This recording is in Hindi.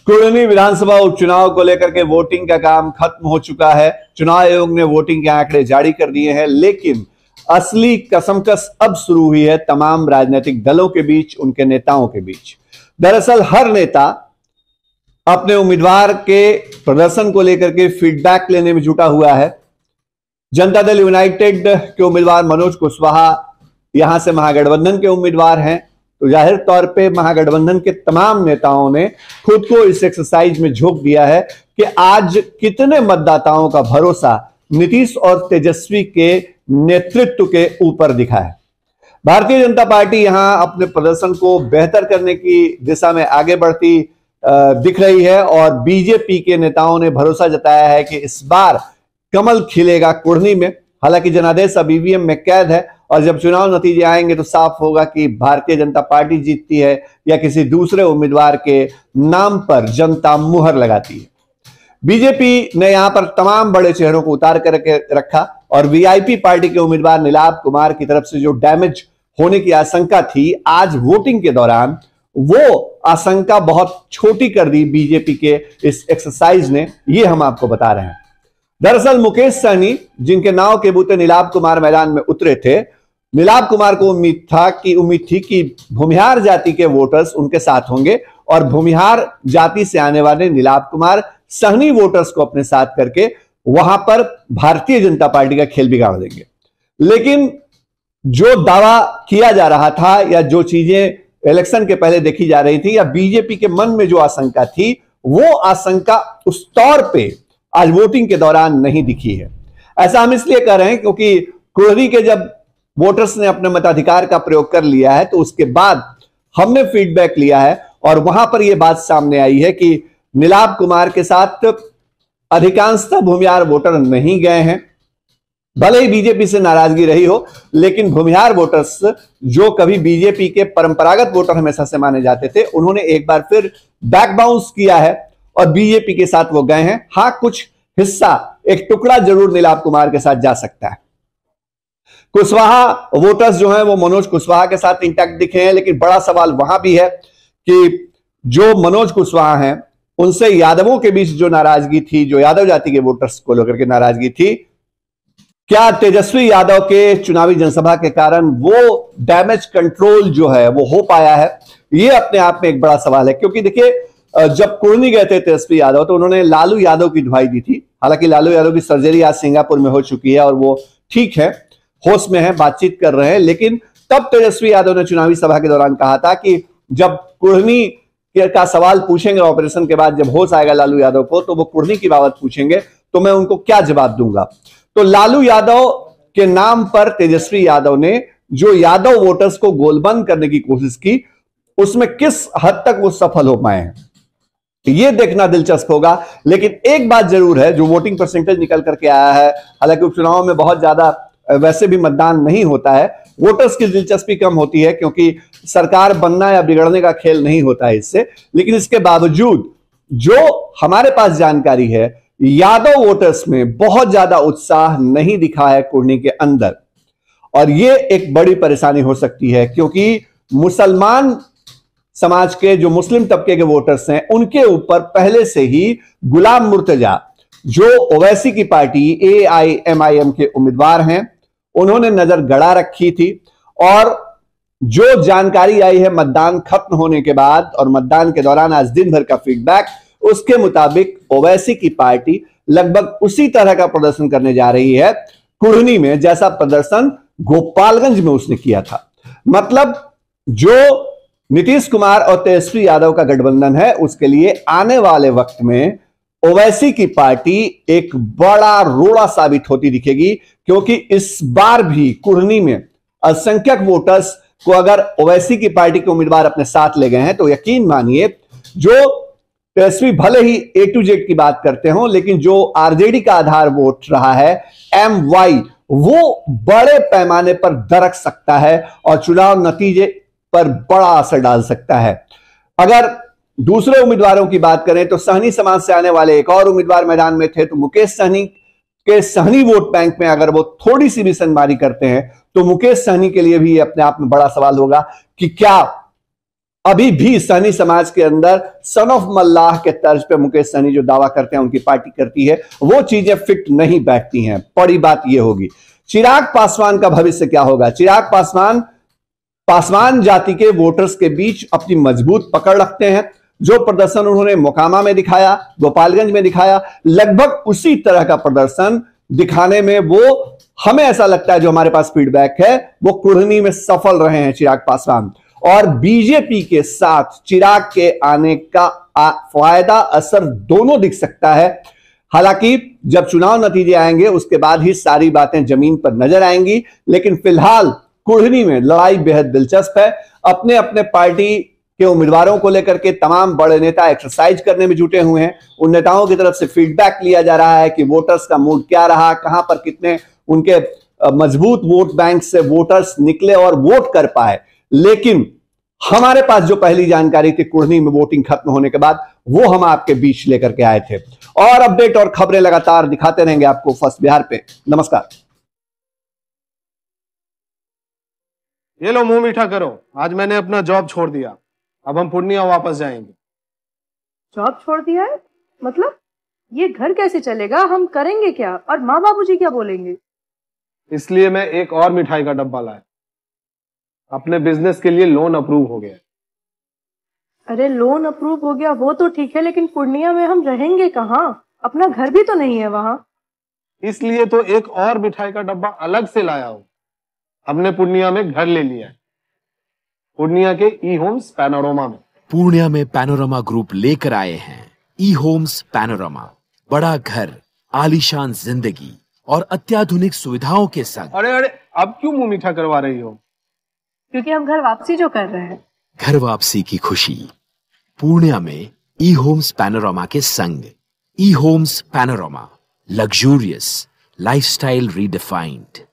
कुढ़नी विधानसभा उपचुनाव को लेकर के वोटिंग का काम खत्म हो चुका है। चुनाव आयोग ने वोटिंग के आंकड़े जारी कर दिए हैं, लेकिन असली कसमकस अब शुरू हुई है तमाम राजनीतिक दलों के बीच, उनके नेताओं के बीच। दरअसल हर नेता अपने उम्मीदवार के प्रदर्शन को लेकर के फीडबैक लेने में जुटा हुआ है। जनता दल यूनाइटेड के उम्मीदवार मनोज कुशवाहा यहां से महागठबंधन के उम्मीदवार हैं, तो जाहिर तौर पे महागठबंधन के तमाम नेताओं ने खुद को इस एक्सरसाइज में झोंक दिया है कि आज कितने मतदाताओं का भरोसा नीतीश और तेजस्वी के नेतृत्व के ऊपर दिखा है। भारतीय जनता पार्टी यहां अपने प्रदर्शन को बेहतर करने की दिशा में आगे बढ़ती दिख रही है और बीजेपी के नेताओं ने भरोसा जताया है कि इस बार कमल खिलेगा कुढ़नी में। हालांकि जनादेश अब ईवीएम में कैद है और जब चुनाव नतीजे आएंगे तो साफ होगा कि भारतीय जनता पार्टी जीतती है या किसी दूसरे उम्मीदवार के नाम पर जनता मुहर लगाती है। बीजेपी ने यहां पर तमाम बड़े चेहरों को उतार करके रखा और वीआईपी पार्टी के उम्मीदवार नीलाभ कुमार की तरफ से जो डैमेज होने की आशंका थी, आज वोटिंग के दौरान वो आशंका बहुत छोटी कर दी बीजेपी के इस एक्सरसाइज ने। ये हम आपको बता रहे हैं। दरअसल मुकेश सहनी, जिनके नाव के बूते नीलाभ कुमार मैदान में उतरे थे, नीलाभ कुमार को उम्मीद थी कि भूमिहार जाति के वोटर्स उनके साथ होंगे और भूमिहार जाति से आने वाले नीलाभ कुमार सहनी वोटर्स को अपने साथ करके वहां पर भारतीय जनता पार्टी का खेल बिगाड़ देंगे। लेकिन जो दावा किया जा रहा था या जो चीजें इलेक्शन के पहले देखी जा रही थी या बीजेपी के मन में जो आशंका थी, वो आशंका उस तौर पे आज वोटिंग के दौरान नहीं दिखी है। ऐसा हम इसलिए कर रहे हैं क्योंकि कुढ़नी के जब वोटर्स ने अपने मताधिकार का प्रयोग कर लिया है तो उसके बाद हमने फीडबैक लिया है और वहां पर यह बात सामने आई है कि नीलाभ कुमार के साथ अधिकांशतः भूमिहार वोटर नहीं गए हैं। भले ही बीजेपी से नाराजगी रही हो, लेकिन भूमिहार वोटर्स जो कभी बीजेपी के परंपरागत वोटर हमेशा से माने जाते थे, उन्होंने एक बार फिर बैक बाउंस किया है और बीजेपी के साथ वो गए हैं। हां, कुछ हिस्सा, एक टुकड़ा जरूर नीलाभ कुमार के साथ जा सकता है। कुशवाहा वोटर्स जो हैं वो मनोज कुशवाहा के साथ इंटैक्ट दिखे हैं, लेकिन बड़ा सवाल वहां भी है कि जो मनोज कुशवाहा हैं उनसे यादवों के बीच जो नाराजगी थी, जो यादव जाति के वोटर्स को लेकर के नाराजगी थी, क्या तेजस्वी यादव के चुनावी जनसभा के कारण वो डैमेज कंट्रोल जो है वो हो पाया है? ये अपने आप में एक बड़ा सवाल है। क्योंकि देखिए, जब कुढ़नी गए थे तेजस्वी यादव तो उन्होंने लालू यादव की दुहाई दी थी। हालांकि लालू यादव की सर्जरी आज सिंगापुर में हो चुकी है और वो ठीक है, होश में है, बातचीत कर रहे हैं। लेकिन तब तेजस्वी यादव ने चुनावी सभा के दौरान कहा था कि जब कुढ़नी का सवाल पूछेंगे ऑपरेशन के बाद, जब होश आएगा लालू यादव को, तो वो कुढ़नी की बाबत पूछेंगे तो मैं उनको क्या जवाब दूंगा। तो लालू यादव के नाम पर तेजस्वी यादव ने जो यादव वोटर्स को गोलबंद करने की कोशिश की, उसमें किस हद तक वो सफल हो पाए हैं ये देखना दिलचस्प होगा। लेकिन एक बात जरूर है, जो वोटिंग परसेंटेज निकल करके आया है, हालांकि उपचुनाव में बहुत ज्यादा वैसे भी मतदान नहीं होता है, वोटर्स की दिलचस्पी कम होती है क्योंकि सरकार बनना या बिगड़ने का खेल नहीं होता है इससे। लेकिन इसके बावजूद जो हमारे पास जानकारी है, यादव वोटर्स में बहुत ज्यादा उत्साह नहीं दिखा है कुढ़नी के अंदर, और यह एक बड़ी परेशानी हो सकती है क्योंकि मुसलमान समाज के जो मुस्लिम तबके के वोटर्स हैं, उनके ऊपर पहले से ही गुलाम मुर्तजा, जो ओवैसी की पार्टी AIMIM के उम्मीदवार हैं, उन्होंने नजर गड़ा रखी थी। और जो जानकारी आई है मतदान खत्म होने के बाद और मतदान के दौरान आज दिन भर का फीडबैक, उसके मुताबिक ओवैसी की पार्टी लगभग उसी तरह का प्रदर्शन करने जा रही है कुढ़नी में जैसा प्रदर्शन गोपालगंज में उसने किया था। मतलब जो नीतीश कुमार और तेजस्वी यादव का गठबंधन है, उसके लिए आने वाले वक्त में ओवैसी की पार्टी एक बड़ा रोड़ा साबित होती दिखेगी, क्योंकि इस बार भी कुढ़नी में अल्पसंख्यक वोटर्स को अगर ओवैसी की पार्टी के उम्मीदवार अपने साथ ले गए हैं तो यकीन मानिए, जो तेजस्वी भले ही A to Z की बात करते हो, लेकिन जो आरजेडी का आधार वोट रहा है MY, वो बड़े पैमाने पर दरक सकता है और चुनाव नतीजे पर बड़ा असर डाल सकता है। अगर दूसरे उम्मीदवारों की बात करें तो सहनी समाज से आने वाले एक और उम्मीदवार मैदान में थे, तो मुकेश सहनी के सहनी वोट बैंक में अगर वो थोड़ी सी भी सनमारी करते हैं तो मुकेश सहनी के लिए भी अपने आप में बड़ा सवाल होगा कि क्या अभी भी सहनी समाज के अंदर सन ऑफ मल्लाह के तर्ज पे मुकेश सहनी जो दावा करते हैं उनकी पार्टी करती है, वो चीजें फिट नहीं बैठती हैं। बड़ी बात यह होगी चिराग पासवान का भविष्य क्या होगा। चिराग पासवान जाति के वोटर्स के बीच अपनी मजबूत पकड़ रखते हैं। जो प्रदर्शन उन्होंने मोकामा में दिखाया, गोपालगंज में दिखाया, लगभग उसी तरह का प्रदर्शन दिखाने में वो, हमें ऐसा लगता है जो हमारे पास फीडबैक है, वो कुढ़नी में सफल रहे हैं चिराग पासवान। और बीजेपी के साथ चिराग के आने का फायदा असर दोनों दिख सकता है। हालांकि जब चुनाव नतीजे आएंगे उसके बाद ही सारी बातें जमीन पर नजर आएंगी, लेकिन फिलहाल कुढ़नी में लड़ाई बेहद दिलचस्प है। अपने अपने पार्टी के उम्मीदवारों को लेकर के तमाम बड़े नेता एक्सरसाइज करने में जुटे हुए हैं। उन नेताओं की तरफ से फीडबैक लिया जा रहा है कि वोटर्स का मूड क्या रहा, कहां पर कितने उनके मजबूत वोट बैंक से वोटर्स निकले और वोट कर पाए। लेकिन हमारे पास जो पहली जानकारी थी कुढ़नी में वोटिंग खत्म होने के बाद, वो हम आपके बीच लेकर के आए थे। और अपडेट और खबरें लगातार दिखाते रहेंगे आपको फर्स्ट बिहार पे। नमस्कार। ये लो मुंह मीठा करो, आज मैंने अपना जॉब छोड़ दिया, अब हम पूर्णिया वापस जाएंगे। जॉब छोड़ दिया है? मतलब ये घर कैसे चलेगा, हम करेंगे क्या, और माँ बाबूजी क्या बोलेंगे? इसलिए मैं एक और मिठाई का डब्बा लाया। अपने बिजनेस के लिए लोन अप्रूव हो गया। अरे लोन अप्रूव हो गया वो तो ठीक है, लेकिन पूर्णिया में हम रहेंगे कहाँ? अपना घर भी तो नहीं है वहां। इसलिए तो एक और मिठाई का डब्बा अलग से लाया हूं। हमने पूर्णिया में घर ले लिया है, पूर्णिया के ई होम्स पैनोरमा में। पूर्णिया में पैनोरमा ग्रुप लेकर आए हैं ई होम्स पैनोरमा। बड़ा घर, आलीशान जिंदगी और अत्याधुनिक सुविधाओं के संग। अरे अब क्यों मुंह मीठा करवा रही हो? क्योंकि हम घर वापसी जो कर रहे हैं। घर वापसी की खुशी पूर्णिया में ई होम्स पैनोरमा के संग। E homes panorama, luxurious lifestyle redefined.